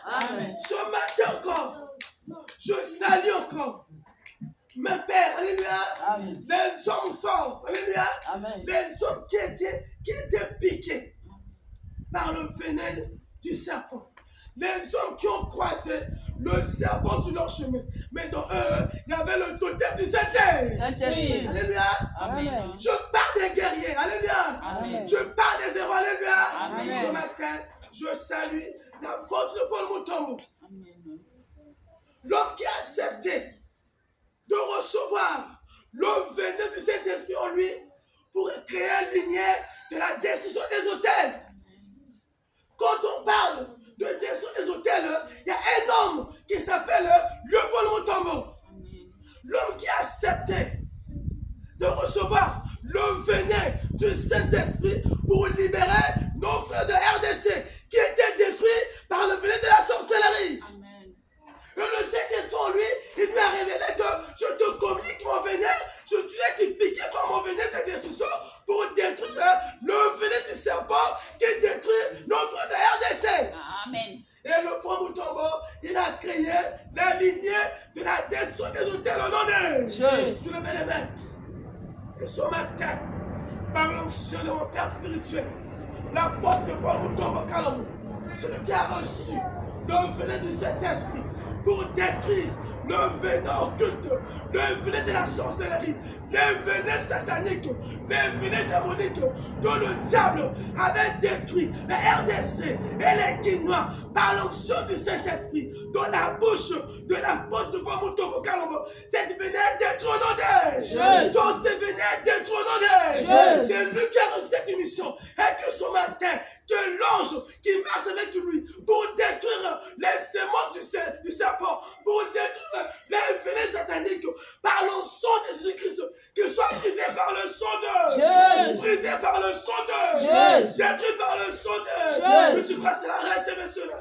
Amen. Ce matin encore, je salue encore mes pères, alléluia. Amen. Les hommes forts, alléluia. Amen. Les hommes qui étaient piqués par le venin du serpent. Les hommes qui ont croisé le serpent sur leur chemin. Mais dans eux, il y avait le totem du Saint-Esprit. Alléluia. Amen. Je parle des guerriers. Alléluia. Amen. Je parle des héros. Alléluia. Amen. Ce matin, je salue l'apôtre Paul Mutombo. Amen. L'homme qui a accepté de recevoir le venin du Saint-Esprit en lui pour créer un lignée de la destruction des autels. Quand on parle de destruction des autels, il y a un homme qui s'appelle Léopold Mutombo. L'homme qui a accepté de recevoir le venin du Saint-Esprit pour libérer nos frères de RDC qui étaient détruits par le venin de la sorcellerie. Et le Saint-Esprit en lui, il lui a révélé que je te communique mon venin, tu es piqué par mon venin de destruction pour détruire le venin du serpent qui détruit nos frères de RDC. Amen. Et le Paul Mutombo, il a créé la lignée de la destruction des autels au nom de Jésus. Soulevez les mains. Et ce matin, par l'onction de mon Père spirituel, l'apôtre de Paul Mutombo Kalombo, celui qui a reçu le venin du Saint-Esprit pour détruire le venin occulte, le venin de la sorcellerie, le venin satanique, le venin démonique dont le diable avait détruit les RDC et les Guinois par l'onction du Saint-Esprit dans la bouche de l'apôtre de Paul Mutombo Kalombo. Cette venin est détruite au nom de Jésus. Donc ce venin est détruit au nom de Jésus. C'est lui qui a reçu cette mission. Et que ce matin, que l'ange qui marche avec lui pour détruire les semences du serpent, pour détruire les venins sataniques par le sang de Jésus-Christ, qu'il soit brisé par le sang de Jésus, brisé par le sang de Jésus, détruit par le sang de Jésus. Tu crois que c'est la recevez cela?